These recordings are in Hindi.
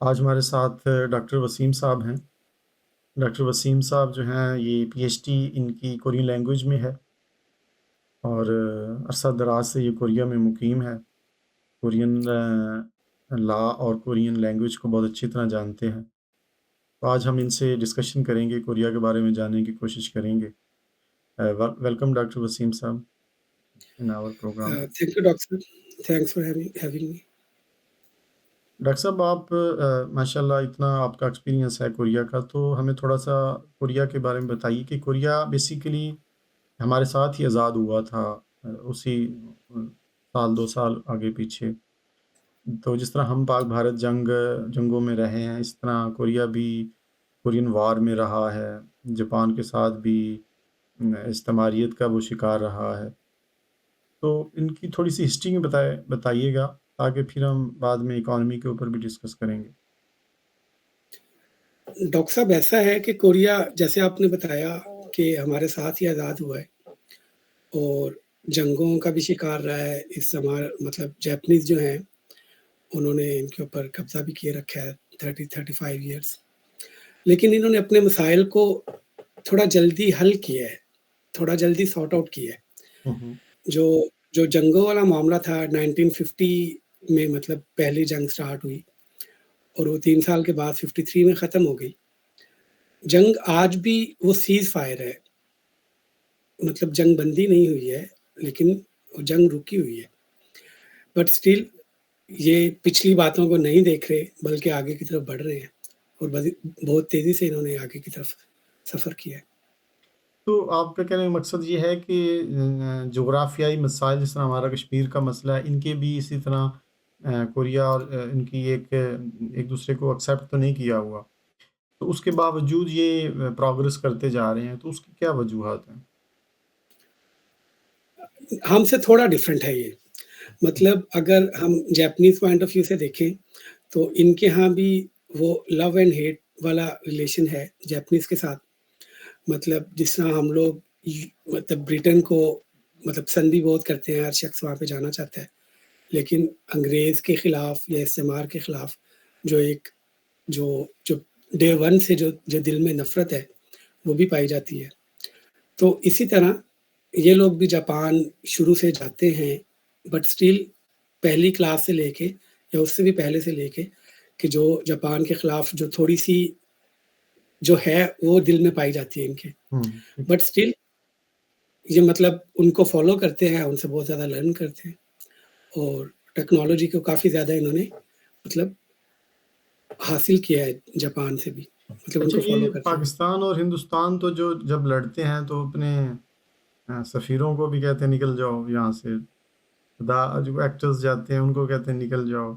आज हमारे साथ डॉक्टर वसीम साहब हैं। डॉक्टर वसीम साहब जो हैं ये पीएचडी इनकी कोरियन लैंग्वेज में है और अरसा दराज से ये कोरिया में मुकीम है। कोरियन लॉ और कोरियन लैंग्वेज को बहुत अच्छी तरह जानते हैं। तो आज हम इनसे डिस्कशन करेंगे, कोरिया के बारे में जानने की कोशिश करेंगे। Welcome doctor Wasim sahab in our program. Thank you, doctor. Thanks for having me. Doctor sahab आप माशाल्लाह इतना आपका एक्सपीरियंस है कोरिया का, तो हमें थोड़ा सा कोरिया के बारे में बताइए कि कोरिया बेसिकली हमारे साथ ही आज़ाद हुआ था उसी साल 2 साल आगे पीछे। तो जिस तरह हम पाक भारत जंगों में रहे हैं, इस तरह कोरिया भी कोरियन वार में रहा है, जापान के साथ भी इस्तेमारियत का वो शिकार रहा है। तो इनकी थोड़ी-सी हिस्ट्री में बताइएगा ताकि फिर हम बाद में इकॉनमी के ऊपर भी डिस्कस करेंगे। डॉक्टर साहब ऐसा है कि कोरिया जैसे आपने बताया कि हमारे साथ ही आज़ाद हुआ है और जंगों का भी शिकार रहा है। इस समय मतलब जैपनीज़ जो हैं, उन्होंने इनके ऊपर कब्ज़ा भी किए रखा है 30-35 इयर्स। लेकिन इन्होंने अपने मसाइल को थोड़ा जल्दी हल किया है, थोड़ा जल्दी सॉर्ट आउट किया है। हुँ, हुँ। जो जो जंगों वाला मामला था 1950 में मतलब पहली जंग स्टार्ट हुई और वो 3 साल के बाद 53 में ख़त्म हो गई। जंग आज भी वो सीज़ फायर है, मतलब जंग बंदी नहीं हुई है, लेकिन वो जंग रुकी हुई है। बट स्टिल ये पिछली बातों को नहीं देख रहे, बल्कि आगे की तरफ बढ़ रहे हैं और बहुत तेज़ी से इन्होंने आगे की तरफ सफ़र किया है। तो आपका कहने का मकसद ये है कि जोग्राफ़ियाई मसाइल जिस तरह हमारा कश्मीर का मसला है, इनके भी इसी तरह कोरिया और इनकी एक दूसरे को एक्सेप्ट तो नहीं किया हुआ। तो उसके बावजूद ये प्रोग्रेस करते जा रहे हैं, तो उसकी क्या वजूहात हैं? हमसे थोड़ा डिफरेंट है ये। मतलब अगर हम जैपनीज़ पॉइंट ऑफ व्यू से देखें, तो इनके यहाँ भी वो लव एंड हेट वाला रिलेशन है जैपनीज़ के साथ। मतलब जिस तरह हम लोग मतलब ब्रिटेन को मतलब संधि बहुत करते हैं, हर शख्स वहाँ पे जाना चाहता है। लेकिन अंग्रेज़ के खिलाफ या इस्तेमार के खिलाफ जो एक जो जो डे वन से जो दिल में नफ़रत है, वो भी पाई जाती है। तो इसी तरह ये लोग भी जापान शुरू से जाते हैं, बट स्टिल पहली क्लास से लेके या उससे भी पहले से लेके कि जो जापान के खिलाफ जो थोड़ी-सी जो है, वो दिल में पाई जाती है इनके। हुँ, ठीक है। बट स्टिल ये मतलब उनको फ़ॉलो करते हैं, उनसे बहुत ज़्यादा लर्न करते हैं और टेक्नोलॉजी को काफ़ी ज़्यादा इन्होंने मतलब हासिल किया है जापान से भी, मतलब अच्छा, उनको फ़ॉलो ये करते हैं। पाकिस्तान और हिंदुस्तान तो जो जब लड़ते हैं तो अपने सफ़ीरों को भी कहते हैं निकल जाओ यहाँ से। जो एक्टर्स जाते हैं उनको कहते हैं निकल जाओ,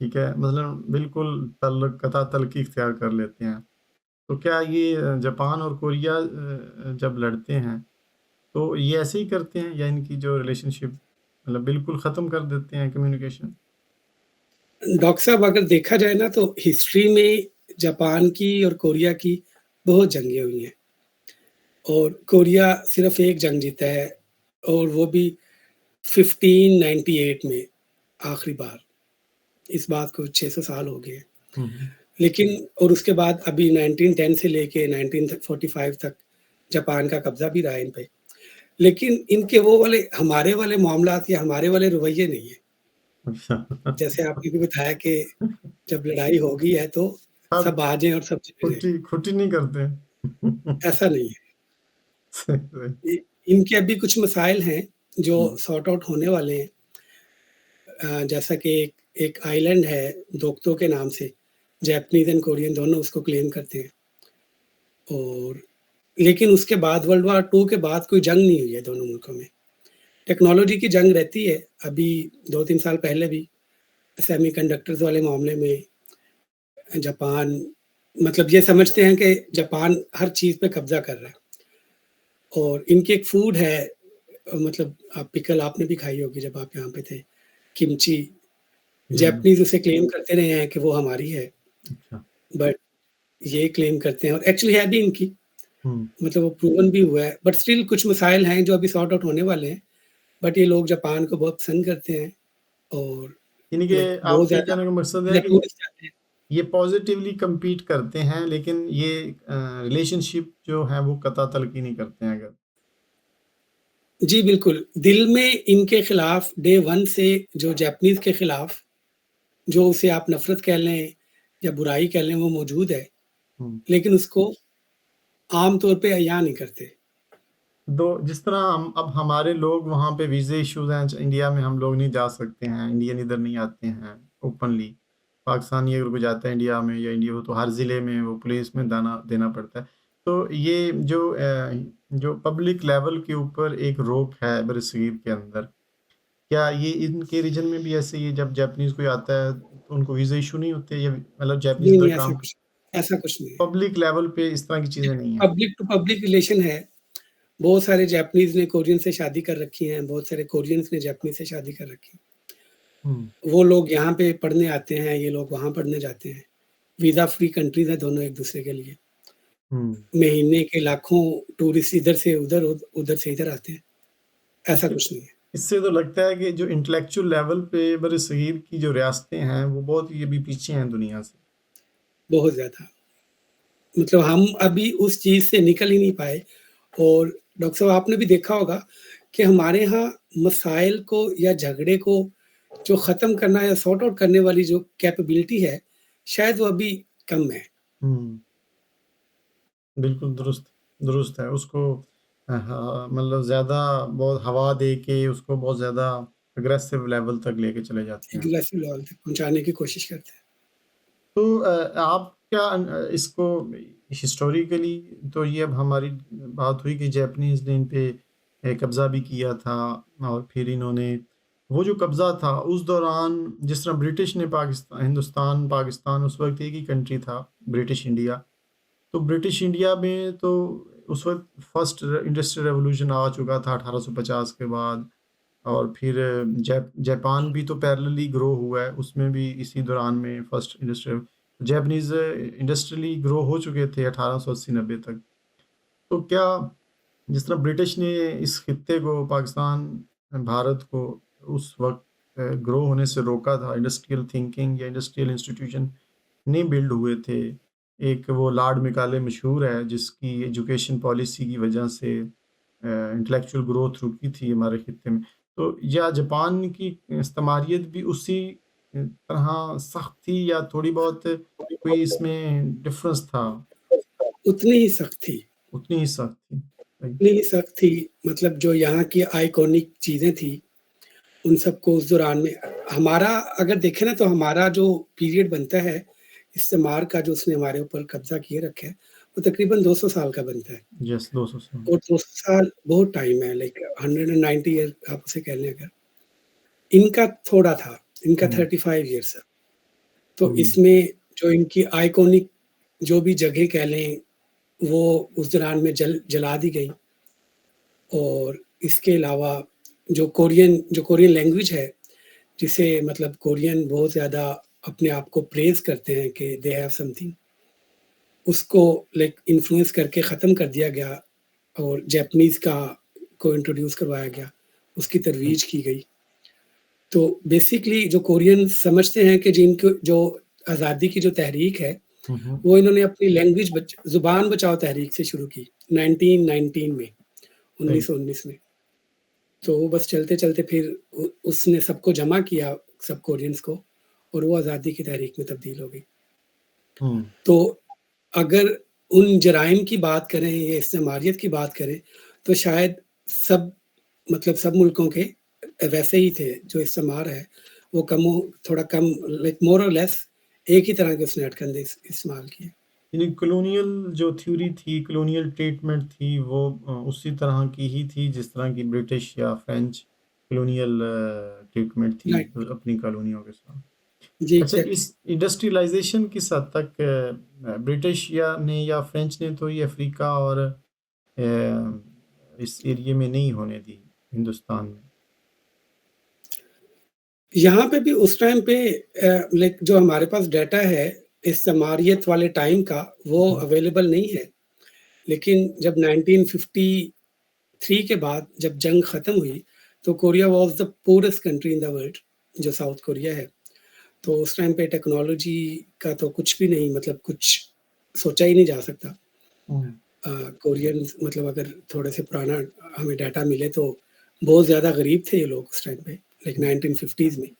ठीक है? मतलब बिल्कुल कता तलख़ी इख्तियार कर लेते हैं। तो क्या ये जापान और कोरिया जब लड़ते हैं, तो ये ऐसे ही करते हैं या इनकी जो रिलेशनशिप मतलब बिल्कुल ख़त्म कर देते हैं कम्युनिकेशन? डॉक्टर साहब अगर देखा जाए ना तो हिस्ट्री में जापान की और कोरिया की बहुत जंगें हुई हैं और कोरिया सिर्फ़ एक जंग जीता है और वो भी 1598 में आखिरी बार। इस बात को 600 साल हो गए हैं। हुँ, हुँ। लेकिन और उसके बाद अभी 1910 से लेके 1945 तक जापान का कब्ज़ा भी रहा है इन पे। लेकिन इनके वो वाले हमारे वाले मामलात या हमारे वाले रवैये नहीं है। अच्छा। जैसे आपने भी बताया कि जब लड़ाई हो गई है तो अब सब आ जाएँ और सब चले जाएँ, खुटी नहीं करते। ऐसा नहीं है। सही, सही। इ इनके अभी कुछ मसाइल हैं जो हुँ, सॉर्ट आउट होने वाले हैं। जैसा कि एक एक आइलैंड है दोक्तो के नाम से, जैपनीज़ एंड कोरियन दोनों उसको क्लेम करते हैं और लेकिन उसके बाद वर्ल्ड वॉर 2 के बाद कोई जंग नहीं हुई है दोनों मुल्कों में। टेक्नोलॉजी की जंग रहती है, अभी 2-3 साल पहले भी सेमीकंडक्टर्स वाले मामले में जापान मतलब ये समझते हैं कि जापान हर चीज़ पे कब्ज़ा कर रहा है और इनकी एक फूड है मतलब पिकल आपने भी खाई होगी जब आप यहाँ पे थे, किमची। जी, जैपनीज़ उसे क्लेम करते रहे हैं कि वो हमारी है, अच्छा। बट ये क्लेम करते हैं और एक्चुअली है भी इनकी, हुँ। मतलब वो प्रूवन भी हुआ है, बट स्टिल कुछ मसाइल हैं जो अभी सॉर्ट आउट होने वाले हैं, बट ये लोग जापान को बहुत पसंद करते हैं और यानी कि लाइक बहुत आपके ज़्यादा कहने का मकसद है इधर कि टूरिस्ट जाते हैं। ये पॉज़िटिवली कम्पीट करते हैं, लेकिन ये रिलेशनशिप जो है वो कता-तलकी नहीं करते हैं अगर। जी, बिल्कुल। दिल में इनके खिलाफ डे 1 से जो जापानीज़ के खिलाफ जो उसे आप नफ़रत कह लें या बुराई कह लें वो मौजूद है, हुँ। लेकिन उसको आम तौर पे अयाँ नहीं करते। दो जिस तरह हम अब हमारे लोग वहाँ पे वीज़े इश्यूज़ हैं, इंडिया में हम लोग नहीं जा सकते हैं, इंडियन इधर नहीं आते हैं ओपनली। पाकिस्तानी अगर कोई जाता है इंडिया में या इंडिया हो तो हर ज़िले में वो पुलिस में दाना देना पड़ता है। तो ये जो पब्लिक लेवल के ऊपर एक रोक है बरसगीर के अंदर, क्या ये इनके रीजन में भी ऐसे ही है जब जापानीज़ कोई आता है तो उनको वीज़ा इश्यू नहीं होते या मतलब जापानीज़ नहीं, इधर नहीं काम ऐसा कुछ नहीं है। पब्लिक लेवल पे इस तरह की चीज़ें नहीं हैं? पब्लिक टू पब्लिक रिलेशन है। बहुत सारे जापानीज़ ने कोरियन से शादी कर रखी हैं, बहुत सारे कोरियंस ने जापानीज़ से शादी कर रखी है। हुँ, वो लोग यहाँ पे पढ़ने आते हैं, ये लोग वहाँ पढ़ने जाते हैं। वीज़ा फ्री कंट्रीज़ हैं दोनों एक-दूसरे के लिए। हुँ। महीने के लाखों टूरिस्ट इधर से उधर, उधर से इधर आते हैं। ऐसा इससे कुछ नहीं है, इससे तो लगता है कि जो इंटेलेक्चुअल लेवल पे बरसगीर की जो रियासतें हैं, वो बहुत ही अभी पीछे हैं दुनिया से। बहुत ज़्यादा। मतलब हम अभी उस चीज़ से निकल ही नहीं पाए और डॉक्टर साहब आपने भी देखा होगा कि हमारे यहाँ मसाइल को या झगड़े को जो ख़त्म करना या सॉर्ट आउट करने वाली जो कैपेबिलिटी है, शायद वो अभी कम है। हुँ, बिल्कुल दुरुस्त दुरुस्त है। उसको मतलब ज़्यादा बहुत हवा दे के उसको बहुत ज़्यादा अग्रेसिव लेवल तक लेके चले जाते हैं। एग्रेसिव लेवल तक पहुँचाने की कोशिश करते हैं। तो आप क्या इसको हिस्टोरिकली तो ये अब हमारी बात हुई कि जापानीज़ ने इन पे कब्ज़ा भी किया था और फिर इन्होंने वो जो कब्ज़ा था उस दौरान जिस तरह ब्रिटिश ने हिंदुस्तान, पाकिस्तान उस वक़्त एक ही कंट्री था, ब्रिटिश इंडिया। तो ब्रिटिश इंडिया में तो उस वक़्त फर्स्ट इंडस्ट्रियल रेवोल्यूशन आ चुका था 1850 के बाद और फिर जापान भी तो पैरेलली ग्रो हुआ है, उसमें भी इसी दौरान में first industrial Japanese industrially grow हो चुके थे 1880-90 तक। तो क्या जिस तरह ब्रिटिश ने इस खित्ते को पाकिस्तान, भारत को उस वक़्त ग्रो होने से रोका था, इंडस्ट्रियल थिंकिंग या इंडस्ट्रियल इंस्टीट्यूशन नहीं बिल्ड हुए थे। एक वो लॉर्ड मैकाले मशहूर है जिसकी एजुकेशन पॉलिसी की वजह से इंटेलेक्चुअल ग्रोथ रुकी थी हमारे खित्ते में। तो या जापान की इस्तमारियत भी उसी तरह सख्त थी या थोड़ी बहुत कोई इसमें डिफ़रेंस था? उतनी ही सख्त थी उतनी ही सख्त थी? सही। उतनी ही सख्त थी मतलब जो यहाँ की आइकॉनिक चीज़ें थी, उन सबको उस दौरान में हमारा अगर देखें ना तो हमारा जो पीरियड बनता है, इस्तेमार का जो उसने हमारे ऊपर कब्ज़ा किए रखा है, वो तकरीबन 200 साल का बनता है यस 200 साल। और 200 साल बहुत टाइम है लाइक 190 ईयर आप उसे कह लें अगर। इनका थोड़ा था, इनका हुँ, 35 ईयर्स है। तो हुँ, इसमें जो इनकी आइकॉनिक जो भी जगह कह लें, वो उस दौरान में जला दी गई और इसके अलावा जो कोरियन लैंग्वेज है, जिसे मतलब कोरियन बहुत ज़्यादा अपने आप को प्रेज़ करते हैं कि दे हैव समथिंग, उसको लाइक इन्फ्लुएंस करके ख़त्म कर दिया गया और जैपनीज़ का को इंट्रोड्यूस करवाया गया, उसकी हुँ, तरोइज की गई। तो बेसिकली जो कोरियन समझते हैं कि जिनको जो आज़ादी की जो तहरीक है, हुँ, हुँ, वो इन्होंने अपनी लैंग्वेज ज़ुबान बचाओ तहरीक से शुरू की, 1919 में, सही। 1919 में। तो वो बस चलते-चलते फिर उसने सबको जमा किया, सब कोरियंस को और वो आज़ादी की तहरीक में तब्दील हो गई। हुँ, तो अगर उन जराइम की बात करें या इस्तेमारियत की बात करें, तो शायद सब मतलब सब मुल्कों के वैसे ही थे, जो इस्तेमार है, वो थोड़ा कम लाइक मोर और लेस एक ही तरह के उसने हथकंडे इस्तेमाल किए। यानी कॉलोनियल जो थ्योरी थी, कॉलोनियल ट्रीटमेंट थी, वो उसी तरह की ही थी जिस तरह की ब्रिटिश या फ्रेंच कॉलोनियल ट्रीटमेंट थी राइट, अपनी कॉलोनियों के साथ। जी अच्छा एग्ज़ैक्टली। इस इंडस्ट्रियलाइज़ेशन किस हद तक ब्रिटिश या फ्रेंच ने तो ये अफ़्रीका और इस एरिये में नहीं होने दी, हिंदुस्तान में। यहाँ पे भी उस टाइम पे लाइक जो हमारे पास डाटा है, इस्तेमारियत वाले टाइम का, हुँ, वो हुँ, अवेलेबल नहीं है। लेकिन जब 1953 के बाद जब जंग खत्म हुई, तो Korea was the purest country in the world जो साउथ कोरिया है। तो उस टाइम पे टेक्नोलॉजी का तो कुछ भी नहीं, मतलब कुछ सोचा ही नहीं जा सकता। हुँ। कोरियंस मतलब अगर थोड़े से पुराना हमें डाटा मिले तो बहुत ज़्यादा गरीब थे ये लोग उस टाइम पे, लाइक हुँ। 1950s में।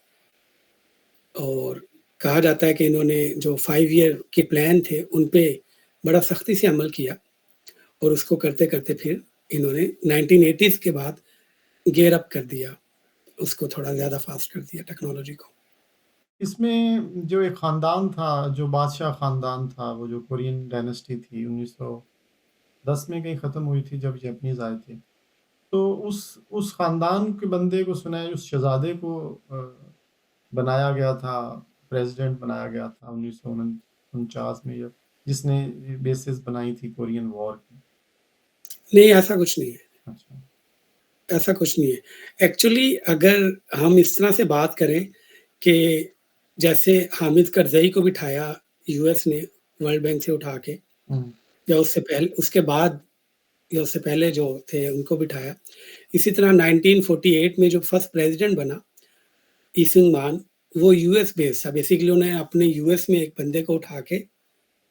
और कहा जाता है कि इन्होंने जो 5 ईयर के प्लान थे, उन पे बड़ा सख्ती से अमल किया और उसको करते-करते फिर इन्होंने 1980s के बाद गियर अप कर दिया, उसको थोड़ा ज़्यादा फ़ास्ट कर दिया टेक्नोलॉजी को। इसमें जो एक ख़ानदान था, जो बादशाह ख़ानदान था, वो जो कोरियन डायनेस्टी थी 1910 में कहीं ख़त्म हुई थी जब जापानीज़ आए थे। तो उस ख़ानदान के बंदे को सुना है, उस शहज़ादे को बनाया गया था, प्रेज़िडेंट बनाया गया था 1949 में, या जिसने बेसिस बनाई थी कोरियन वॉर की। नहीं, ऐसा कुछ नहीं है, अच्छा। ऐसा कुछ नहीं है। एक्चुअली अगर हम इस तरह से बात करें कि जैसे हामिद करज़ई को बिठाया यूएस ने वर्ल्ड बैंक से उठा के, हुँ। या उससे पहले, उसके बाद या उससे पहले जो थे उनको बिठाया। इसी तरह 1948 में जो फर्स्ट प्रेज़िडेंट बना, ई सुंग मान, वो यूएस बेस्ड था। बेसिकली उन्होंने अपने यूएस में एक बंदे को उठा के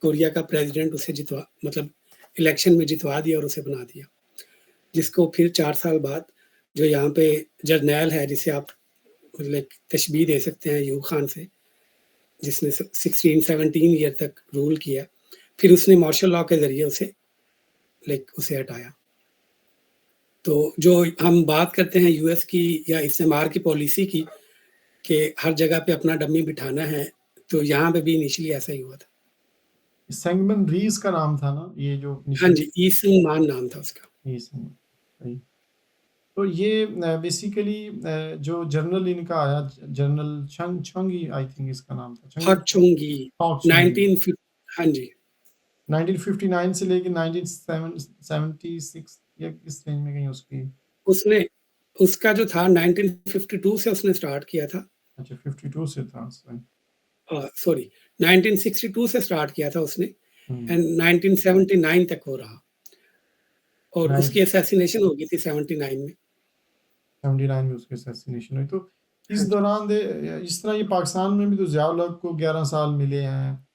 कोरिया का प्रेज़िडेंट उसे जितवा, मतलब इलेक्शन में जितवा दिया और उसे बना दिया। जिसको फिर 4 साल बाद जो यहाँ पे जर्नैल है, जिसे आप लाइक तशबीह दे सकते हैं अयूब खान से, जिसने 16-17 ईयर तक रूल किया। फिर उसने मार्शल लॉ के ज़रिए उसे लाइक उसे हटाया। तो जो हम बात करते हैं यूएस की या इस्तेमार की पॉलिसी की, कि हर जगह पे अपना डम्मी बिठाना है, तो यहाँ पे भी इनिशियली ऐसा ही हुआ था। सेंगमिन रीस का नाम था ना, ये जो हाँ इनिशियली। जी, ई सुंग मान नाम था उसका। ये सेंग सही। तो ये बेसिकली जो जनरल इनका आया, जनरल छंग छंगी, आई थिंक इसका नाम था, छंगी पाक चुंग-गी, पाक चुंग-गी। 19 फिफ हाँ जी, 1959 से लेके 1976 या इस रेंज में कहीं उसकी। उसने उसका जो था 1952 से उसने स्टार्ट किया था। अच्छा, 52 से था सही। सॉरी, 1962 से स्टार्ट किया था उसने हुँ। एंड 1979 तक हो रहा, और नाइन उसकी असैसिनेशन हो गई थी 79 में। 79 में उसकी असैसिनेशन हुई। तो इस हाँ जी। दौरान इस तरह ये पाकिस्तान में भी तो ज़ियाउल हक को 11 साल मिले हैं,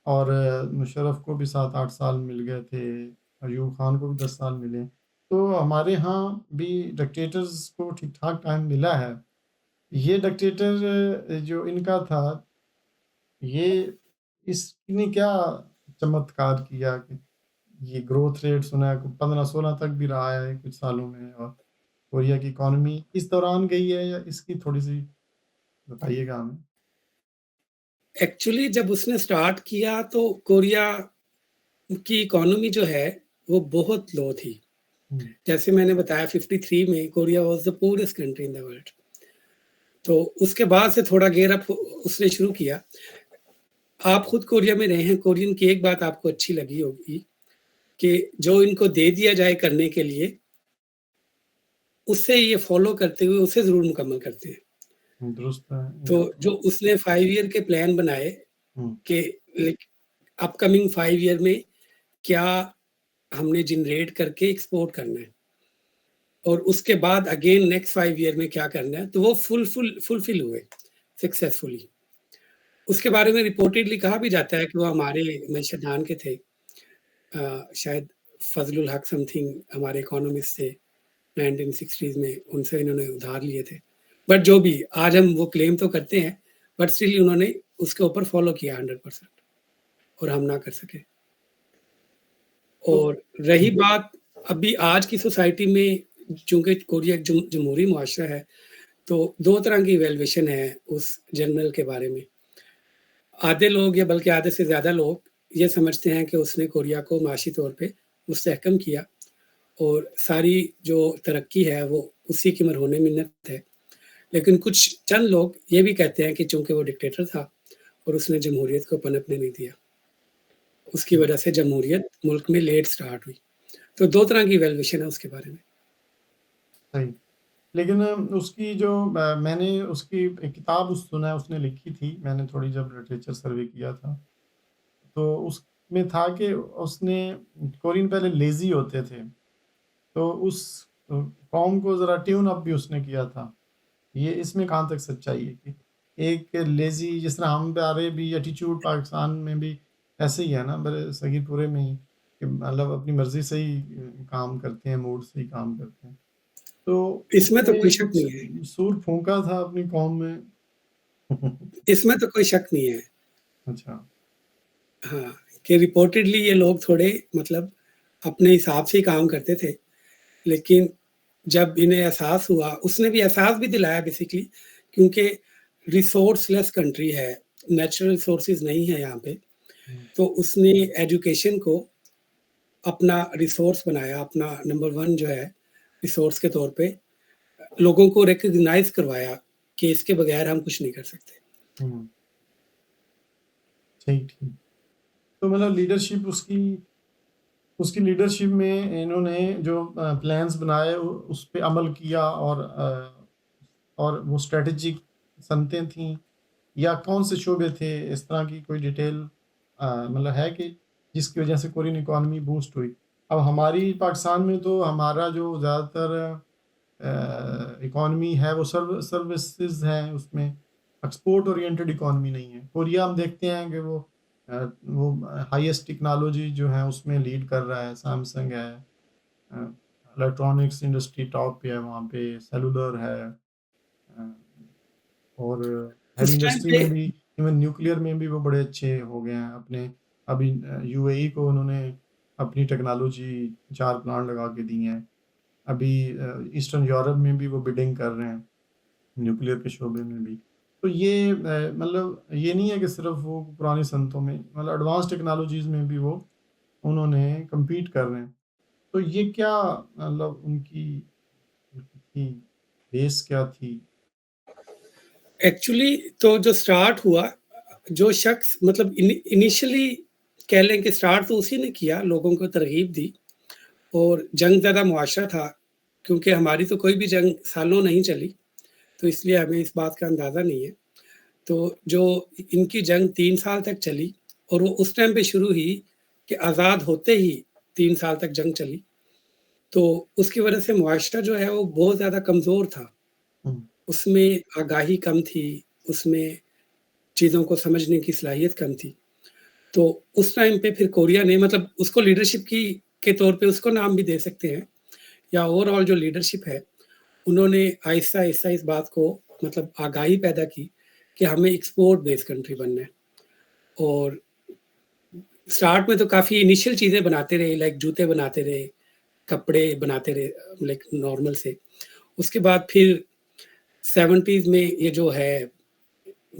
और मुशर्रफ को भी 7-8 साल मिल गए थे, अयूब खान को भी 10 साल मिले। तो हमारे यहाँ भी डिक्टेटर्स को ठीक-ठाक टाइम मिला है। ये डिक्टेटर जो इनका था, ये इसने क्या चमत्कार किया कि ये ग्रोथ रेट सुना है 15-16 तक भी रहा है कुछ सालों में, और कोरिया की इकॉनमी इस दौरान गई है, या इसकी थोड़ी-सी बताइएगा हमें? एक्चुअली जब उसने स्टार्ट किया तो कोरिया की इकोनॉमी जो है वो बहुत लो थी। हुँ। जैसे मैंने बताया 53 में Korea was the purest country in the world. तो उसके बाद से थोड़ा गियर अप उसने शुरू किया। आप खुद कोरिया में रहे हैं, कोरियन की एक बात आपको अच्छी लगी होगी कि जो इनको दे दिया जाए करने के लिए, उससे ये फ़ॉलो करते हुए उसे ज़रूर मुकम्मल करते हैं। दुरुस्त है तो ये जो तो। उसने 5 ईयर के प्लान बनाए हुँ। कि लाइक अपकमिंग 5 ईयर में क्या हमने जनरेट करके एक्सपोर्ट करना है, और उसके बाद अगेन नेक्स्ट 5 ईयर में क्या करना है, तो वो फुलफिल हुए सक्सेसफुली। उसके बारे में रिपोर्टेडली कहा भी जाता है कि वो हमारे मईशतदान के थे। शायद फजलुल हक समथिंग हमारे इकोनॉमिस्ट थे 1960s में, उनसे इन्होंने उधार लिए थे। बट जो भी, आज हम वो क्लेम तो करते हैं, बट स्टिल उन्होंने उसके ऊपर फॉलो किया 100%, और हम ना कर सके। तो और रही बात अभी आज की सोसाइटी में, चूँकि कोरिया एक जमहूरी मुआशरा है, तो 2 तरह की इवैल्यूएशन है उस जनरल के बारे में। आधे लोग, या बल्कि आधे से ज़्यादा लोग ये समझते हैं कि उसने कोरिया को माशी तौर पे मुस्तहकम किया, और सारी जो तरक्की है वो उसी की मरहून मिन्नत है। लेकिन कुछ चंद लोग ये भी कहते हैं कि चूँकि वो डिक्टेटर था और उसने जमहूरियत को पनपने नहीं दिया, उसकी वजह से जमहूरियत मुल्क में लेट स्टार्ट हुई। तो 2 तरह की इवैल्यूएशन है उसके बारे में। सही। लेकिन उसकी जो मैंने उसकी एक किताब सुना है उसने लिखी थी, मैंने थोड़ी जब लिटरेचर सर्वे किया था, तो उसमें था कि उसने कोरियन पहले लेज़ी होते थे, तो उस कौम को ज़रा ट्यून अप भी उसने किया था। ये इसमें कहाँ तक सच्चाई है कि एक लेज़ी जिस तरह हमारे भी एटीट्यूड पाकिस्तान में भी ऐसे ही है ना, मेरे सगीरपुरे में ही, कि मतलब अपनी मर्ज़ी से ही काम करते हैं, मूड से ही काम करते हैं। तो इसमें तो उसने कोई शक कुछ नहीं है। सूर फूँका था अपनी कौम में। इसमें तो कोई शक नहीं है। अच्छा। हाँ, कि रिपोर्टेडली ये लोग थोड़े मतलब अपने हिसाब से ही काम करते थे। लेकिन जब इन्हें एहसास हुआ, उसने भी एहसास भी दिलाया बेसिकली, क्योंकि रिसोर्सलेस कंट्री है, नेचुरल रिसोर्सेज़ नहीं है यहाँ पे। हुँ, तो उसने एजुकेशन को अपना रिसोर्स बनाया, अपना नंबर 1 जो है रिसोर्स के तौर पे, लोगों को रिकॉग्नाइज़ करवाया कि इसके बगैर हम कुछ नहीं कर सकते। हुँ, ठीक, ठीक। तो मतलब लीडरशिप उसकी उसकी लीडरशिप में इन्होंने जो प्लान्स बनाए उस पे अमल किया, और वो स्ट्रैटेजिक सनतें थीं, या कौन से शोबे थे, इस तरह की कोई डिटेल मतलब है कि जिसकी वजह से कोरियन इकॉनमी बूस्ट हुई? अब हमारी पाकिस्तान में तो हमारा जो ज़्यादातर इकॉनमी है वो सर्विसेज़ हैं, उसमें एक्सपोर्ट ओरिएंटेड इकॉनमी नहीं है। कोरिया हम देखते हैं कि वो हाईएस्ट टेक्नोलॉजी जो है उसमें लीड कर रहा है, सैमसंग है, अ, इलेक्ट्रॉनिक्स इंडस्ट्री टॉप पे है वहाँ पे, सेलुलर है, अ, और हैवी उस टाइम इंडस्ट्री पे में भी, इवन न्यूक्लियर में भी वो बड़े अच्छे हो गए हैं अपने। अभी यूएई को उन्होंने अपनी टेक्नोलॉजी 4 प्लांट लगा के दी हैं। अभी ईस्टर्न यूरोप में भी वो बिडिंग कर रहे हैं, न्यूक्लियर के शोबे में भी। तो ये मतलब ये नहीं है कि सिर्फ़ वो पुरानी सनतों में, मतलब एडवांस टेक्नोलॉजीज़ में भी वो उन्होंने कम्पीट कर रहे हैं। तो ये क्या मतलब उनकी थी, बेस क्या थी? एक्चुअली तो जो स्टार्ट हुआ, जो शख्स मतलब इनिशियली कह लें कि स्टार्ट तो उसी ने किया, लोगों को तरगीब दी और जंग ज़दा मुआशरा था, क्योंकि हमारी तो कोई भी जंग सालों नहीं चली, तो इसलिए हमें इस बात का अंदाज़ा नहीं है। तो जो इनकी जंग 3 साल तक चली और वो उस टाइम पे शुरू हुई कि आज़ाद होते ही 3 साल तक जंग चली, तो उसकी वजह से मुआशरा जो है वो बहुत ज़्यादा कमज़ोर था। हुँ, उसमें आगाही कम थी, उसमें चीज़ों को समझने की सलाहियत कम थी। तो उस टाइम पे फिर कोरिया ने मतलब उसको लीडरशिप की के तौर पे उसको नाम भी दे सकते हैं, या ओवरऑल जो लीडरशिप है, उन्होंने आहिस्ता-आहिस्ता इस बात को मतलब आगाही पैदा की कि हमें एक्सपोर्ट बेस्ड कंट्री बनना है। और स्टार्ट में तो काफ़ी इनिशियल चीज़ें बनाते रहे, लाइक जूते बनाते रहे, कपड़े बनाते रहे, लाइक नॉर्मल से। उसके बाद फिर 70s में ये जो है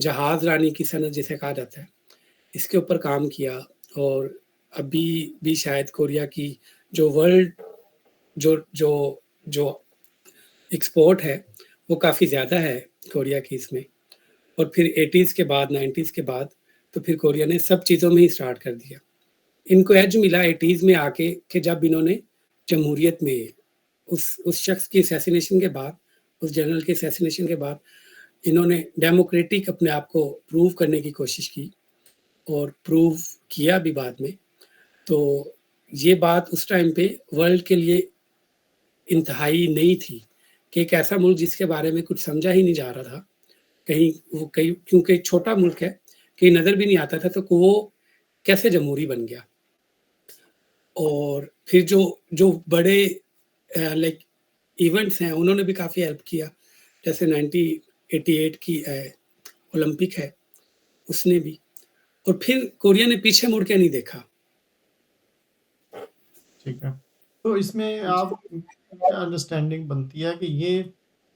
जहाज़ रानी की सनत जिसे कहा जाता है, इसके ऊपर काम किया। और अभी भी शायद कोरिया की जो वर्ल्ड जो जो जो एक्सपोर्ट है, वो काफ़ी ज़्यादा है कोरिया की इसमें। और फिर 80s के बाद, 90s के बाद, तो फिर कोरिया ने सब चीज़ों में ही स्टार्ट कर दिया। इनको एज मिला 80s में आके कि जब इन्होंने जमहूरियत में उस शख्स की असैसिनेशन के बाद, उस जनरल के असैसिनेशन के बाद, इन्होंने डेमोक्रेटिक अपने आप को प्रूव करने की कोशिश की और प्रूव किया भी बाद में। तो ये बात उस टाइम पे वर्ल्ड के लिए इंतहाई नई थी कि एक ऐसा मुल्क जिसके बारे में कुछ समझा ही नहीं जा रहा था, कहीं वो कहीं क्योंकि एक छोटा मुल्क है, कहीं नज़र भी नहीं आता था, तो वो कैसे जमहूरी बन गया। और फिर जो जो बड़े लाइक इवेंट्स हैं, उन्होंने भी काफ़ी हेल्प किया। जैसे 1988 की ओलंपिक है, उसने भी। और फिर कोरिया ने पीछे मुड़ के नहीं देखा। ठीक है। तो इसमें जी। आप क्या अंडरस्टैंडिंग बनती है कि ये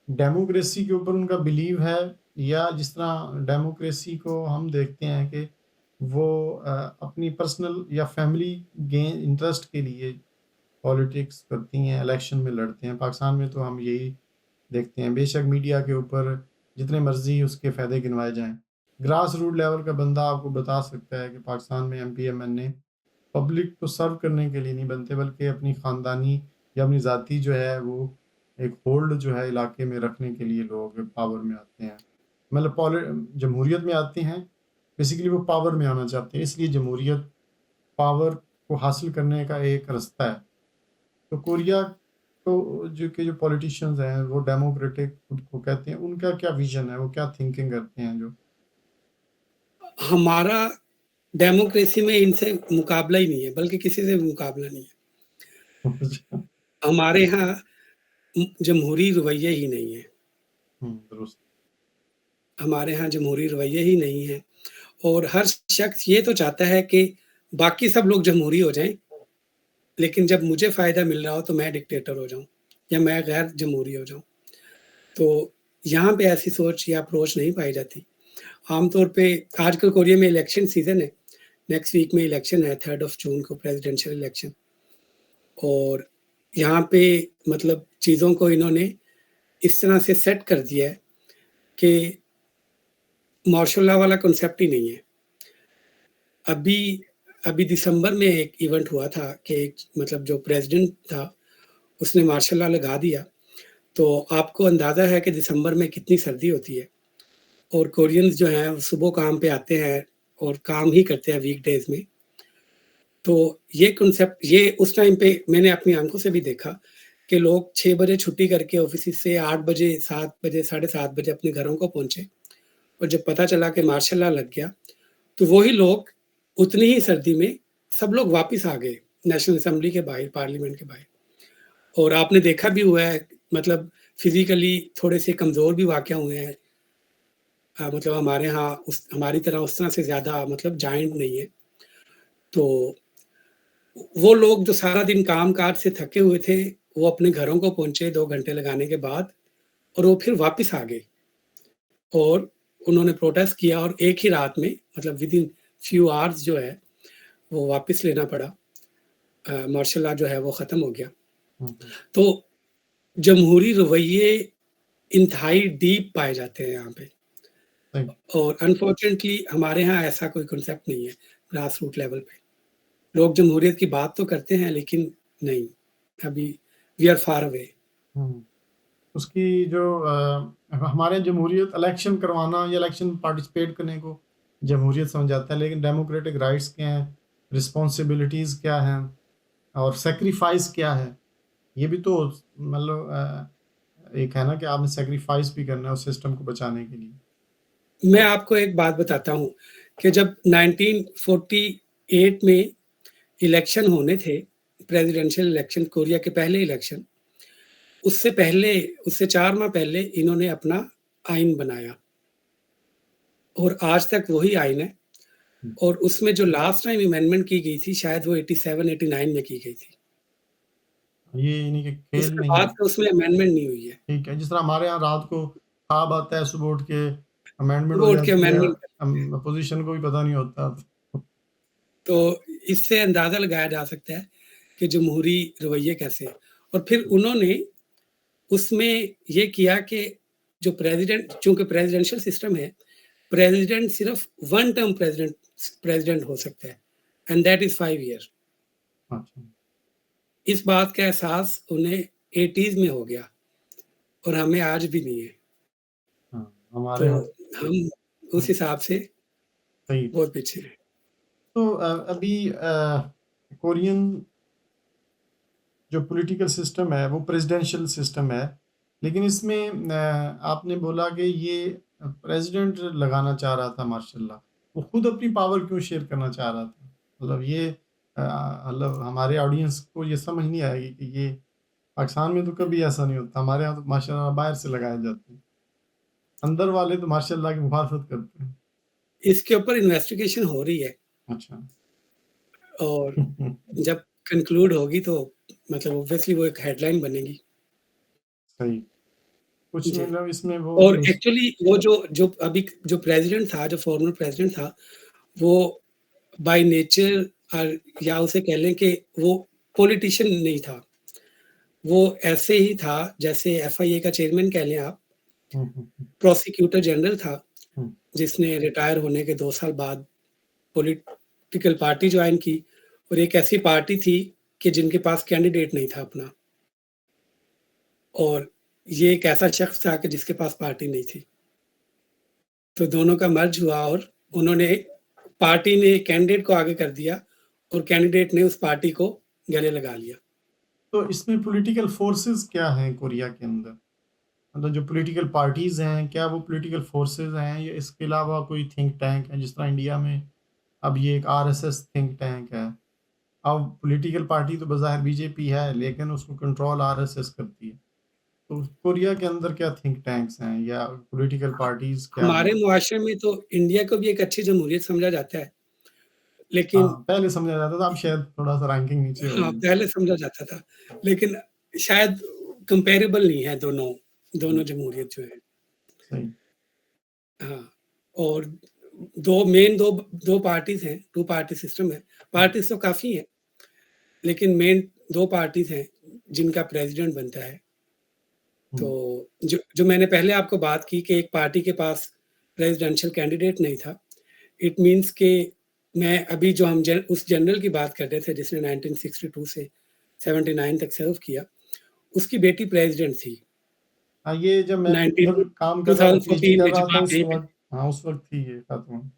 डेमोक्रेसी के ऊपर उनका बिलीव है, या जिस तरह डेमोक्रेसी को हम देखते हैं कि वो अपनी पर्सनल या फैमिली गेन इंटरेस्ट के लिए पॉलिटिक्स करती हैं, इलेक्शन में लड़ते हैं। पाकिस्तान में तो हम यही देखते हैं। बेशक मीडिया के ऊपर जितने मर्ज़ी उसके फ़ायदे गिनवाए जाएँ। ग्रास रूट लेवल का बंदा आपको बता सकता है कि पाकिस्तान में एमपी, एमएनए पब्लिक को सर्व करने के लिए नहीं बनते, बल्कि अपनी ख़ानदानी या अपनी ज़ाती जो है वो एक होल्ड जो है इलाके में रखने के लिए लोग पावर में आते हैं। मतलब जमहूरियत में आते हैं, बेसिकली वो पावर में आना चाहते हैं, इसलिए जमहूरियत पावर को हासिल करने का एक रास्ता है। तो कोरिया तो जो पॉलिटिशियंस हैं वो डेमोक्रेटिक खुद को कहते हैं, उनका क्या विज़न है? वो क्या थिंकिंग करते हैं जो? हमारा डेमोक्रेसी में इनसे मुकाबला ही नहीं है, बल्कि किसी से भी मुकाबला नहीं है। अच्छा। हमारे यहाँ जमहूरी रवैये ही नहीं है। दुरुस्त। हमारे यहाँ जमहूरी रवैये ही नहीं है और हर शख्स ये तो चाहता है कि बाकी सब लोग जमहूरी हो जाएँ, लेकिन जब मुझे फ़ायदा मिल रहा हो तो मैं डिक्टेटर हो जाऊँ या मैं गैर जमहूरी हो जाऊँ। तो यहाँ पे ऐसी सोच या अप्रोच नहीं पाई जाती। आम तौर पे आजकल कोरिया में इलेक्शन सीज़न है। नेक्स्ट वीक में इलेक्शन है 3 ऑफ जून को प्रेसिडेंशियल इलेक्शन और यहाँ पे मतलब चीज़ों को इन्होंने इस तरह से सेट कर दिया है कि मार्शल लॉ वाला कॉन्सेप्ट ही नहीं है। अभी अभी दिसंबर में एक इवेंट हुआ था कि एक मतलब जो प्रेसिडेंट था, उसने मार्शल लॉ लगा दिया। तो आपको अंदाज़ा है कि दिसंबर में कितनी सर्दी होती है और कोरियंस जो हैं सुबह काम पे आते हैं और काम ही करते हैं वीकडेज़ में। तो ये कॉन्सेप्ट ये उस टाइम पे मैंने अपनी आँखों से भी देखा कि लोग 6 बजे छुट्टी करके ऑफ़िस से 8 बजे, 7 बजे, साढ़े 7 बजे अपने घरों को पहुँचे और जब पता चला कि मार्शल लॉ लग गया, तो वही लोग उतनी ही सर्दी में सब लोग वापिस आ गए नेशनल असेंबली के बाहर, पार्लियामेंट के बाहर। और आपने देखा भी हुआ है मतलब फिज़िकली थोड़े से कमज़ोर भी वाक़या हुए हैं। मतलब हमारे यहाँ उस हमारी तरह उस तरह से ज़्यादा मतलब जायंट नहीं है। तो वो लोग जो सारा दिन काम-काज से थके हुए थे, वो अपने घरों को पहुँचे 2 घंटे लगाने के बाद और वो फिर वापिस आ गए और उन्होंने प्रोटेस्ट किया और एक ही रात में मतलब विदिन फ्यू आवर्स जो है, वो वापिस लेना पड़ा। मार्शल लॉ जो है वो ख़त्म हो गया। हुँ, हुँ। तो जमहूरी रवैये इंतहाई डीप पाए जाते हैं यहाँ पे सही। और अनफॉर्चुनेटली हमारे यहाँ ऐसा कोई कॉन्सेप्ट नहीं है ग्रास रूट लेवल पे। लोग जमहूरियत की बात तो करते हैं लेकिन नहीं, अभी वी आर फार अवे। हुँ। उसकी जो हमारे जमहूरियत इलेक्शन करवाना या इलेक्शन पार्टिसिपेट करने को जमहूरियत समझ जाता है, लेकिन डेमोक्रेटिक राइट्स क्या हैं, रिस्पॉन्सिबिलिटीज़ क्या हैं और सैक्रिफाइस क्या है, ये भी तो मतलब एक है ना कि आपने सैक्रिफाइस भी करना है उस सिस्टम को बचाने के लिए। मैं आपको एक बात बताता हूँ कि जब 1948 में इलेक्शन होने थे, प्रेसिडेंशियल इलेक्शन कोरिया के पहले इलेक्शन, उससे पहले उससे 4 माह पहले इन्होंने अपना आइन बनाया और आज तक वही आइन है हुँ। और उसमें जो लास्ट टाइम अमेंडमेंट की गई थी शायद वो 87-89 में की गई थी। ये इन्हीं के खेल उसके नहीं बाद है। से उसमें अमेंडमेंट नहीं हुई है। ठीक है, जिस तरह हमारे यहाँ रात को ख्वाब आता है, सुबह उठ के अमेंडमेंट हो वो उठ के जाती है, अमेंडमेंट करते हैं। अपोज़िशन को भी पता नहीं होता। तो इससे अंदाज़ा लगाया जा सकता है कि जमहूरी रवैये कैसे हैं और फिर उन्होंने उसमें ये किया कि जो प्रेसिडेंट चूँकि प्रेसिडेंशियल सिस्टम है, प्रेसिडेंट सिर्फ़ वन टर्म प्रेसिडेंट हो सकता है एंड दैट इज़ 5 ईयर। अच्छा। इस बात का एहसास उन्हें 80s में हो गया और हमें आज भी नहीं है। हाँ, हमारे तो यहाँ हम उस हुँ, हिसाब से सही। बहुत पीछे हैं। तो अभी कोरियन जो पॉलिटिकल सिस्टम है, वो प्रेसिडेंशियल सिस्टम है। लेकिन इसमें आपने बोला कि ये प्रेसिडेंट लगाना चाह रहा था मार्शल लॉ। वो खुद अपनी पावर क्यों शेयर करना चाह रहा था? मतलब ये मतलब हमारे ऑडियंस को ये समझ नहीं आएगी कि ये पाकिस्तान में तो कभी ऐसा नहीं होता। हमारे यहाँ तो माशाल्लाह बाहर से लगाए जाते हैं। अंदर वाले तो मार्शल लॉ की मुखालफत करते हैं। इसके ऊपर इन्वेस्टिगेशन हो रही है अच्छा। और जब कंक्लूड होगी तो मतलब ऑब्वियसली वो एक हेडलाइन बनेगी। सही। कुछ जी। मतलब इसमें वो और तो एक्चुअली वो जो जो अभी जो प्रेज़िडेंट था, जो फॉर्मर प्रेज़िडेंट था, वो बाय नेचर या उसे कह लें कि वो पॉलिटिशियन नहीं था। वो ऐसे ही था जैसे एफआईए का चेयरमैन कह लें आप, हुँ, हुँ, हुँ, प्रोसिक्यूटर जनरल था, हुँ। जिसने रिटायर होने के 2 साल बाद पॉलिटिकल पार्टी जॉइन की और एक ऐसी पार्टी थी कि जिनके पास कैंडिडेट नहीं था अपना और ये एक ऐसा शख्स था कि जिसके पास पार्टी नहीं थी। तो दोनों का मर्ज हुआ और उन्होंने पार्टी ने कैंडिडेट को आगे कर दिया और कैंडिडेट ने उस पार्टी को गले लगा लिया। तो इसमें पॉलिटिकल फोर्सेस क्या हैं कोरिया के अंदर? मतलब जो पॉलिटिकल पार्टीज़ हैं, क्या वो पॉलिटिकल फोर्सेस हैं या इसके अलावा कोई थिंक टैंक है? जिस तरह इंडिया में अब ये एक आरएसएस थिंक टैंक है। अब पॉलिटिकल पार्टी तो बज़ाहिर बीजेपी है, लेकिन उसको कंट्रोल आरएसएस करती है। तो कोरिया के अंदर क्या थिंक टैंक्स हैं या पॉलिटिकल पार्टीज़ क्या हमारे हैं? मुआशरे में तो इंडिया को भी एक अच्छी जमहूरियत समझा जाता है, लेकिन हाँ, पहले समझा जाता था, अब शायद थोड़ा-सा रैंकिंग नीचे हो हाँ, गई। पहले समझा जाता था, लेकिन शायद कंपैरेबल नहीं है दोनों जमहूरियत जो है। सही। हाँ, और 2 पार्टीज़ हैं, 2 पार्टी सिस्टम है। हुँ, पार्टीज़ तो काफ़ी हैं, लेकिन मेन 2 पार्टीज़ हैं, जिनका प्रेज़िडेंट बनता है। तो हुँ, जो मैंने पहले आपको बात की कि एक पार्टी के पास प्रेज़िडेंशियल कैंडिडेट नहीं था, इट मीन्स कि मैं अभी जो हम उस जनरल की बात कर रहे थे जिसने 1962 से 79 तक सर्व किया, उसकी बेटी प्रेज़िडेंट थी। हाँ, ये जब मैं 19 जब काम कर रहा था, पीएचडी 2014 कर में रहा जब था आप उस यहीं पे, वक़्त, हाँ, उस वक़्त थी ये खातून।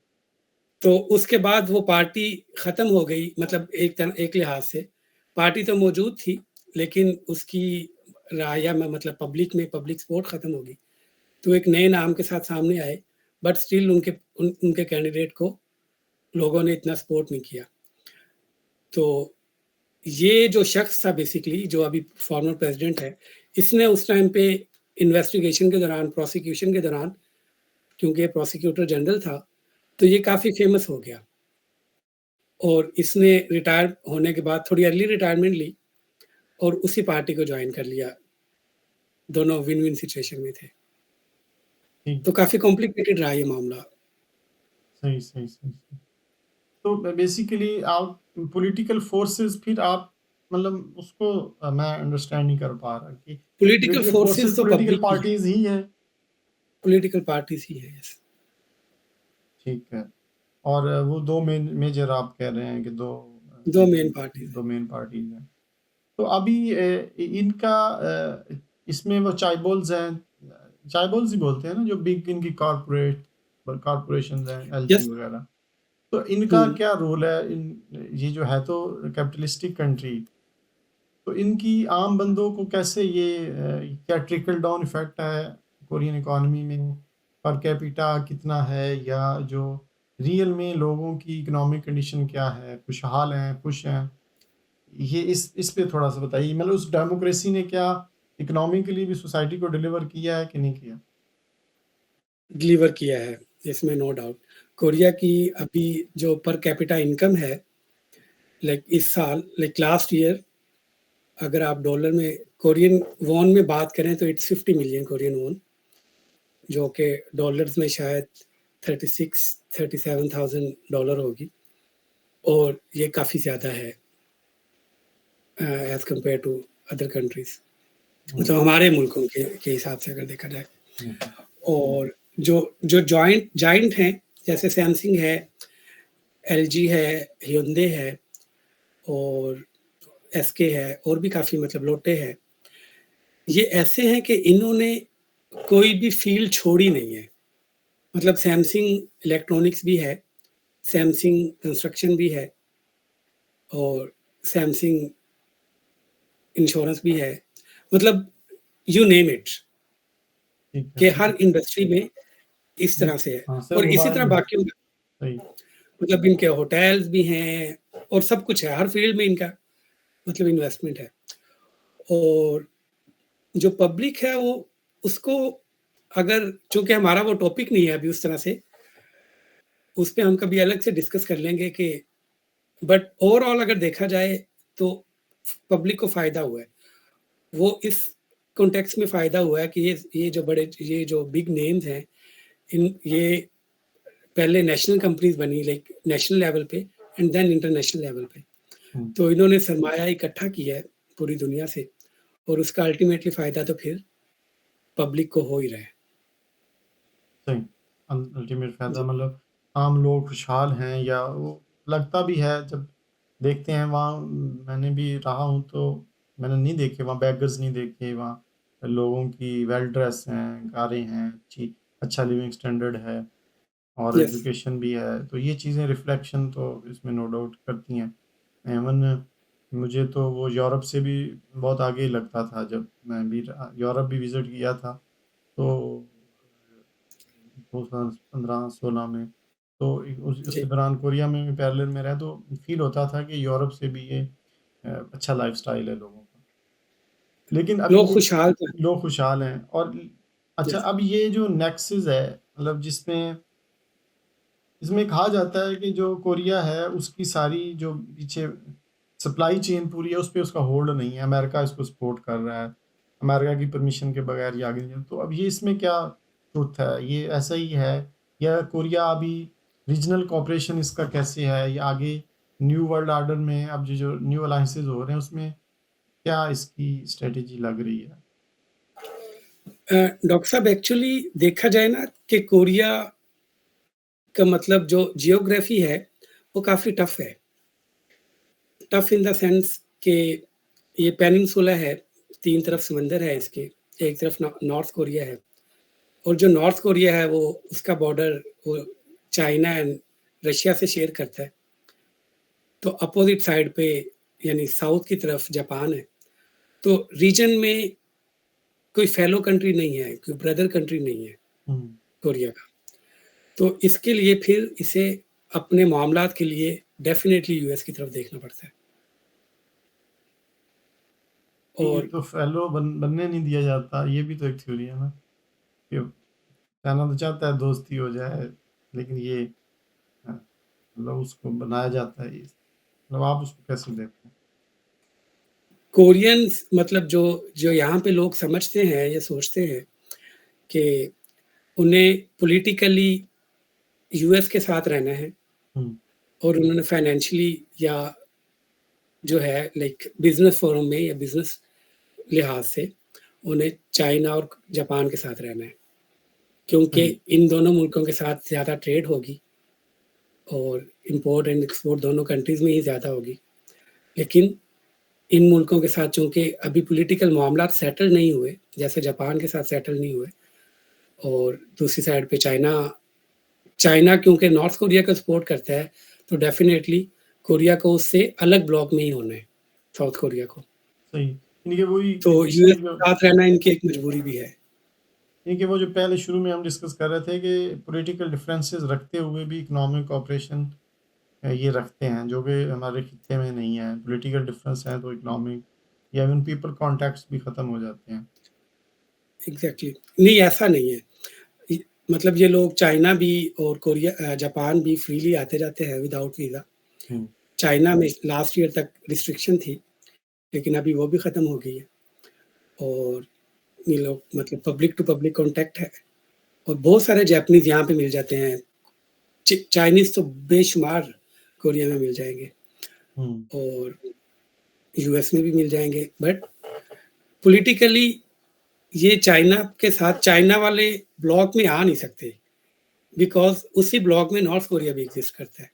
तो उसके बाद वो पार्टी ख़त्म हो गई, मतलब एक लिहाज़ से। पार्टी तो मौजूद थी, लेकिन उसकी राय में मतलब पब्लिक सपोर्ट ख़त्म हो गई। तो एक नए नाम के साथ सामने आए, बट स्टिल उनके कैंडिडेट को लोगों ने इतना सपोर्ट नहीं किया। तो ये जो शख्स था बेसिकली जो अभी फॉर्मर प्रेसिडेंट है, इसने उस टाइम पे इन्वेस्टिगेशन के दौरान, प्रोसिक्यूशन के दौरान, क्योंकि ये प्रोसिक्यूटर जनरल था, तो ये काफ़ी फेमस हो गया और इसने रिटायर होने के बाद थोड़ी अर्ली रिटायरमेंट ली और उसी पार्टी को जॉइन कर लिया। दोनों विन-विन सिचुएशन में थे। ठीक, तो काफ़ी कॉम्प्लिकेटेड रहा ये मामला। सही, सही, सही, सही। तो बेसिकली आप पॉलिटिकल फोर्सेस फिर आप मतलब उसको मैं अंडरस्टैंड नहीं कर पा रहा कि पॉलिटिकल पॉलिटिकल फोर्सेस फोर्सेस तो पॉलिटिकल पब्लिक ही है, पार्टीज़ ही हैं। पॉलिटिकल पार्टीज़ ही है, यस। ठीक है। और वो 2 मेजर आप कह रहे हैं कि 2 2 मेन पार्टीज़ हैं। 2 मेन पार्टीज़ हैं। तो अभी इनका इसमें वो चाइबोल्स हैं, चाइबोल्स ही बोलते हैं ना जो बिग इनकी कॉर्पोरेशंस हैं, एलजी यस। वगैरह। तो इनका हुँ। क्या रोल है इन ये जो है तो कैपिटलिस्टिक कंट्री, तो इनकी आम बंदों को कैसे ये क्या ट्रिकल डाउन इफ़ेक्ट है कोरियन इकॉनमी में? पर कैपिटा कितना है या जो रियल में लोगों की इकोनॉमिक कंडीशन क्या है? खुशहाल हैं, खुश हैं? ये इस पे थोड़ा-सा बताइए। मतलब उस डेमोक्रेसी ने क्या इकोनॉमिकली भी सोसाइटी को डिलीवर किया है कि नहीं किया? डिलीवर किया है, इसमें नो डाउट। कोरिया की अभी जो पर कैपिटा इनकम है, लाइक इस साल, लाइक लास्ट ईयर, अगर आप डॉलर में कोरियन वॉन में बात करें तो इट्स 50 मिलियन कोरियन वॉन, जो कि डॉलर्स में शायद 36-37,000 डॉलर होगी और ये काफ़ी ज़्यादा है as compare to other countries. हुँ, मतलब हमारे मुल्कों के हिसाब से अगर देखा जाए। हुँ, हुँ। और जो जो जॉइंट जाइंट हैं, जैसे सैमसंग है, एलजी है, hyundai है और एसके है और भी काफ़ी, मतलब लोटे है। ये ऐसे हैं कि इन्होंने कोई भी फ़ील्ड छोड़ी नहीं है। मतलब सैमसंग इलेक्ट्रॉनिक्स भी है, सैमसंग कंस्ट्रक्शन भी है और सैमसंग इंश्योरेंस भी है। मतलब यू नेम इट, ठीक है, कि ठीक हर है। इंडस्ट्री में इस हुँ, तरह से है हाँ, सर और इसी मोबाइल तरह में बाकियों में, सही। मतलब इनके होटल्स भी हैं और सब कुछ है, हर फ़ील्ड में इनका मतलब इन्वेस्टमेंट है। और जो पब्लिक है वो उसको, अगर, चूँकि हमारा वो टॉपिक नहीं है अभी उस तरह से, उस पे हम कभी अलग से डिस्कस कर लेंगे कि, बट ओवरऑल अगर देखा जाए तो पब्लिक को फ़ायदा हुआ है। वो इस कॉन्टेक्स्ट में फ़ायदा हुआ है कि ये जो बिग नेम्स हैं, इन ये पहले नेशनल कंपनीज़ बनी, लाइक नेशनल लेवल पे एंड देन इंटरनेशनल लेवल पे। हुँ, तो इन्होंने सरमाया इकट्ठा किया है पूरी दुनिया से और उसका अल्टीमेटली फ़ायदा तो फिर पब्लिक को हो ही रहा है। सही। अल्टीमेट फ़ायदा जी, मतलब आम लोग खुशहाल हैं या वो लगता भी है जब देखते हैं वहाँ मैंने भी रहा हूँ तो मैंने नहीं देखे वहाँ बेगर्स नहीं देखे, वहाँ लोगों की वेल ड्रेस हैं, कारें हैं, अच्छा लिविंग स्टैंडर्ड है और यस, एजुकेशन भी है। तो ये चीज़ें रिफ्लेक्शन तो इसमें नो डाउट करती हैं। इवन मुझे तो वो यूरोप से भी बहुत आगे ही लगता था जब मैं भी यूरोप भी विज़िट किया था, तो 2015-16 में। तो उस जी, दौरान कोरिया में भी पैरेलल में रहा, तो फ़ील होता था कि यूरोप से भी ये अच्छा लाइफ़स्टाइल है लोगों का। लेकिन अब लोग ये खुशहाल थे। लोग खुशहाल हैं और अच्छा, यस, अब ये जो नेक्सस है, मतलब जिसमें इसमें कहा जाता है कि जो कोरिया है उसकी सारी जो पीछे सप्लाई चेन पूरी है, उस पे उसका होल्ड नहीं है, अमेरिका इसको सपोर्ट कर रहा है, अमेरिका की परमिशन के बगैर ये आगे नहीं तो अब ये इसमें क्या ट्रुथ है, ये ऐसा ही है या कोरिया अभी रीजनल कोऑपरेशन इसका कैसे है, या आगे न्यू वर्ल्ड ऑर्डर में अब जो न्यू अलायंसेस हो रहे हैं उसमें क्या इसकी स्ट्रेटेजी लग रही है? डॉक्टर साहब एक्चुअली देखा जाए ना कि कोरिया का मतलब जो जियोग्राफी है, वो काफ़ी टफ है। टफ इन द सेंस कि ये पेनिनसुला है, 3 तरफ समंदर है इसके, एक तरफ नॉर्थ कोरिया है और जो नॉर्थ कोरिया है वो उसका बॉर्डर वो चाइना एंड रशिया से शेयर करता है। तो अपोज़िट साइड पे यानी साउथ की तरफ जापान है। तो रीजन में कोई फेलो कंट्री नहीं है, कोई ब्रदर कंट्री नहीं है हुँ। कोरिया का। तो इसके लिए फिर इसे अपने मामलात के लिए डेफ़िनेटली यूएस की तरफ देखना पड़ता है। ये और तो फेलो बनने नहीं दिया जाता, ये भी तो एक थ्योरी है ना, कि चाइना तो चाहता है दोस्ती हो जाए, लेकिन ये मतलब उसको बनाया जाता है, ये मतलब आप उसको कैसे देखते हैं? कोरियंस मतलब जो जो यहाँ पे लोग समझते हैं या सोचते हैं कि उन्हें पॉलिटिकली यूएस के साथ रहना है हुँ, और उन्होंने फाइनेंशियली या जो है लाइक बिज़नेस फोरम में या बिज़नेस लिहाज से उन्हें चाइना और जापान के साथ रहना है। क्योंकि सही। इन दोनों मुल्कों के साथ ज़्यादा ट्रेड होगी और इम्पोर्ट एंड एक्सपोर्ट दोनों कंट्रीज़ में ही ज़्यादा होगी। लेकिन इन मुल्कों के साथ चूँकि अभी पॉलिटिकल मामलात सेटल नहीं हुए, जैसे जापान के साथ सेटल नहीं हुए और दूसरी साइड पे चाइना चाइना क्योंकि नॉर्थ कोरिया को सपोर्ट करता है, तो डेफ़िनेटली कोरिया को उससे अलग ब्लॉक में ही होना है, साउथ कोरिया को। सही। यानी कि वही तो यूएस पिछले के जो साथ रहना इनकी एक मजबूरी भी है। यानी कि वो जो पहले शुरू में हम डिस्कस कर रहे थे कि पॉलिटिकल डिफरेंसेस रखते हुए भी इकोनॉमिक कोऑपरेशन ये रखते हैं, जो कि हमारे खित्ते में नहीं है। पॉलिटिकल डिफरेंस है तो इकोनॉमिक या इवन पीपल कॉन्टैक्ट्स भी खत्म हो जाते हैं। एग्ज़ैक्टली नहीं ऐसा नहीं है। इ मतलब ये लोग चाइना भी और जापान भी फ्रीली आते-जाते हैं विदाउट वीज़ा। हुँ, चाइना में लास्ट ईयर तक रिस्ट्रिक्शन थी, लेकिन अभी वो भी खत्म हो गई है और ये लोग मतलब पब्लिक टू पब्लिक कॉन्टैक्ट है और बहुत सारे जापानीज़ यहाँ पे मिल जाते हैं। चाइनीज़ तो बेशुमार कोरिया में मिल जाएँगे हुँ। और यूएस में भी मिल जाएँगे बट पॉलिटिकली ये चाइना के साथ चाइना वाले ब्लॉक में आ नहीं सकते बिकॉज़ उसी ब्लॉक में नॉर्थ कोरिया भी एग्ज़िस्ट करता है।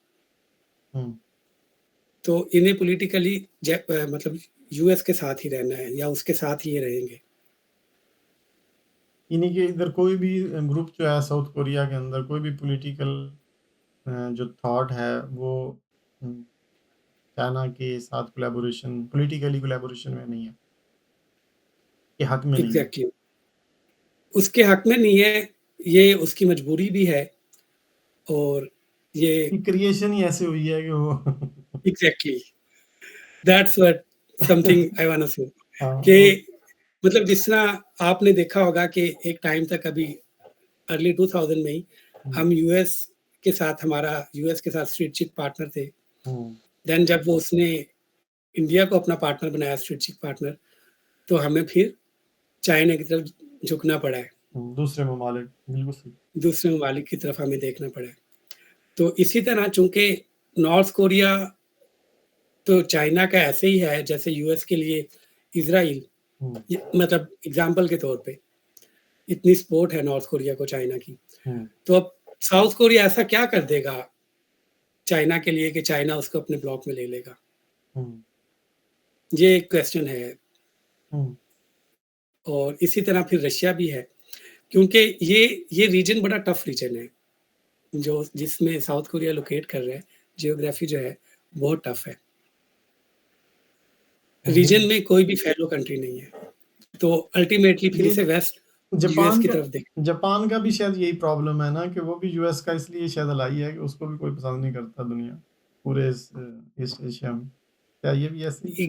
हुँ। तो इन्हें पॉलिटिकली मतलब यूएस के साथ ही रहना है या उसके साथ ही ये रहेंगे। यानी कि इधर कोई भी ग्रुप जो है साउथ कोरिया के अंदर कोई भी पॉलिटिकल जो थॉट है वो उम, चाइना के साथ कोलैबोरेशन पॉलिटिकली कोलैबोरेशन में नहीं है, के हक में नहीं है। एग्ज़ैक्टली उसके हक में नहीं है, ये उसकी मजबूरी भी है और ये ये क्रिएशन ही ऐसे हुई है कि वो exactly that's what something I want to say हाँ, कि वो मतलब जिस तरह आपने देखा होगा कि एक टाइम तक अभी अर्ली 2000 में ही हुँ, हम यूएस के साथ हमारा यूएस के साथ स्ट्रेटेजिक पार्टनर थे। हुँ, देन जब वो उसने इंडिया को अपना पार्टनर बनाया स्ट्रेटेजिक पार्टनर, तो हमें फिर चाइना की तरफ झुकना पड़ा है। दूसरे ममालिक बिल्कुल सही। दूसरे ममालिक की तरफ हमें देखना पड़ा है। तो इसी तरह चूँकि नॉर्थ कोरिया तो चाइना का ऐसे ही है जैसे यूएस के लिए इज़राइल हुँ, ये मतलब एग्ज़ाम्पल के तौर पे इतनी सपोर्ट है नॉर्थ कोरिया को चाइना की। हुँ, तो अब साउथ कोरिया ऐसा क्या कर देगा चाइना के लिए कि चाइना उसको अपने ब्लॉक में ले लेगा? हुँ, ये एक क्वेश्चन है हुँ। और इसी तरह फिर रशिया भी है क्योंकि ये रीजन बड़ा टफ रीजन है, जो जिसमें साउथ कोरिया लोकेट कर रहा है, जियोग्राफी जो है बहुत टफ है। रीजन में कोई भी फेलो कंट्री नहीं है। तो अल्टीमेटली फिर ये से वेस्ट यूएस जापान की का तरफ देख जापान का भी शायद यही प्रॉब्लम है ना कि वो भी यूएस का इसलिए शायद लाई है कि उसको भी कोई पसंद नहीं करता दुनिया, पूरे इस ईस्ट एशिया में। क्या ये भी ऐसे ही है?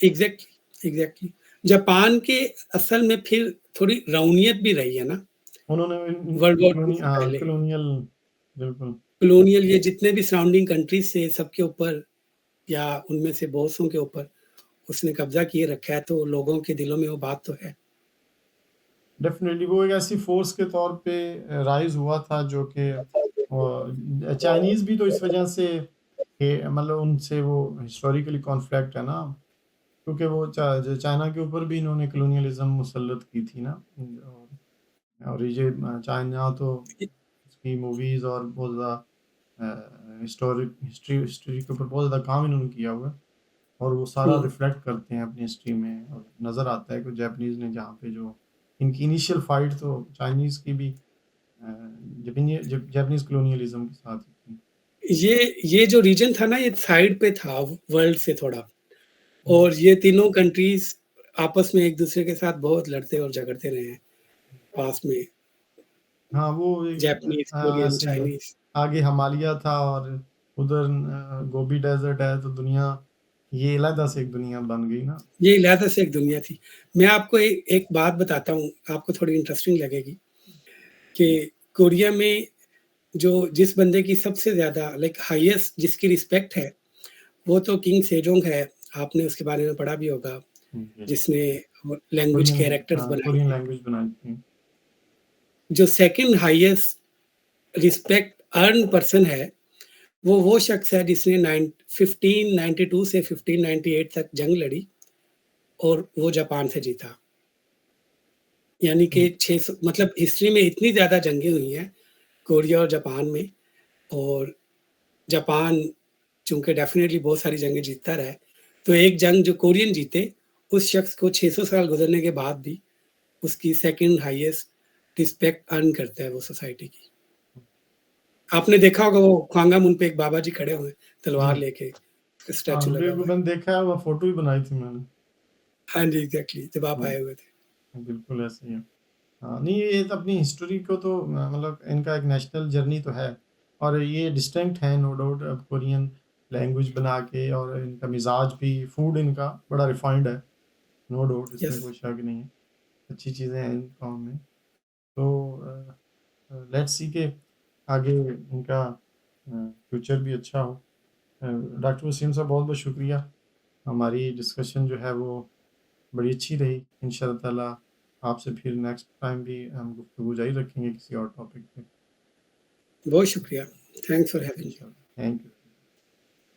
Exactly, exactly. जापान के असल में फिर थोड़ी रौनियत भी रही है ना, उन्होंने वर्ल्ड वॉर 2 से पहले। कॉलोनियल बिल्कुल। कॉलोनियल ये जितने भी सराउंडिंग कंट्रीज़ थे सबके ऊपर या उनमें से बहुत सों के ऊपर उसने कब्ज़ा किए रखा है, तो लोगों के दिलों में वो बात तो है। डेफ़िनेटली वो एक ऐसी फ़ोर्स के तौर पे राइज़ हुआ था जो कि चाइनीज़ भी तो इस वजह से कि मतलब उनसे वो हिस्टोरिकली कॉन्फ्लिक्ट है ना, क्योंकि वो चाइना के ऊपर भी इन्होंने कॉलोनियलिज़्म मुसल्लत की थी ना। और ये चाइना तो उसकी मूवीज़ और बहुत ज़्यादा हिस्ट्री हिस्ट्री के ऊपर बहुत ज़्यादा काम इन्होंने किया हुआ है और वो सारा हुँ, रिफ्लेक्ट करते हैं अपनी हिस्ट्री में और नज़र आता है कि जैपनीज़ ने जहाँ पे जो इनकी इनिशियल फाइट तो चाइनीज़ की भी जापानीज़ कॉलोनियलिज़्म के साथ ही थी। ये जो रीजन था ना ये साइड पे था वर्ल्ड से थोड़ा, हुँ। और ये तीनों कंट्रीज़ आपस में एक-दूसरे के साथ बहुत लड़ते और झगड़ते रहे हैं, पास्ट में। हाँ, वो एक जापानीज़, कोरियन, ऐसे ही है। चाइनीज़। आगे हिमालय था और उधर गोबी डेज़र्ट है तो दुनिया ये अलग से एक दुनिया बन गई ना। ये इलाका से एक दुनिया थी। मैं आपको एक बात बताता हूँ, आपको थोड़ी इंटरेस्टिंग लगेगी कि कोरिया में जो जिस बंदे की सबसे ज़्यादा लाइक हाईएस्ट जिसकी रिस्पेक्ट है, वो तो किंग सेजोंग है। आपने उसके बारे में पढ़ा भी होगा, जी। जिसने वो लैंग्वेज कैरेक्टर्स बनाए कोरियन थे। लैंग्वेज बनाई थी। जो second highest respect earn person है, वो शख्स है जिसने 1592 से 1598 तक जंग लड़ी और वो जापान से जीता। यानी कि हुँ, 600 मतलब हिस्ट्री में इतनी ज़्यादा जंगें हुई हैं, कोरिया और जापान में, और जापान चूँकि डेफ़िनेटली बहुत सारी जंगें जीतता रहा है, तो एक जंग जो कोरियन जीते, उस शख्स को 600 साल गुज़रने के बाद भी उसकी सेकंड हाईएस्ट रिस्पेक्ट अर्न करता है वो सोसाइटी की। आपने देखा होगा वो ख्वांगामुन पे एक बाबा जी खड़े हुए हैं, जी। तलवार लेके, हाँ, स्टैचू लगा हुआ है। मैंने देखा है वो फ़ोटो भी बनाई थी मैंने। हाँ जी, एग्ज़ैक्टली जब आप हाँ, आए हुए थे। बिल्कुल ऐसे ही है। हाँ, नहीं ये तो अपनी हिस्ट्री को तो मतलब इनका एक नेशनल जर्नी तो है और ये डिस्टिंक्ट है नो डाउट अब कोरियन लैंग्वेज बना के और इनका मिज़ाज भी, फूड इनका बड़ा रिफाइंड है, नो डाउट इसमें यस, कोई शक नहीं है। अच्छी चीज़ें हैं इन कामों में। तो लेट्स सी के आगे इनका फ्यूचर भी अच्छा हो। डॉक्टर वसीम साहब बहुत-बहुत शुक्रिया। हमारी डिस्कशन जो है वो बड़ी अच्छी रही। इंशाअल्लाह ताला आपसे फिर नेक्स्ट टाइम भी हम गुफ्तगू जारी रखेंगे किसी और टॉपिक पे। बहुत शुक्रिया। Thanks for having me. इंशाअल्लाह। Thank you.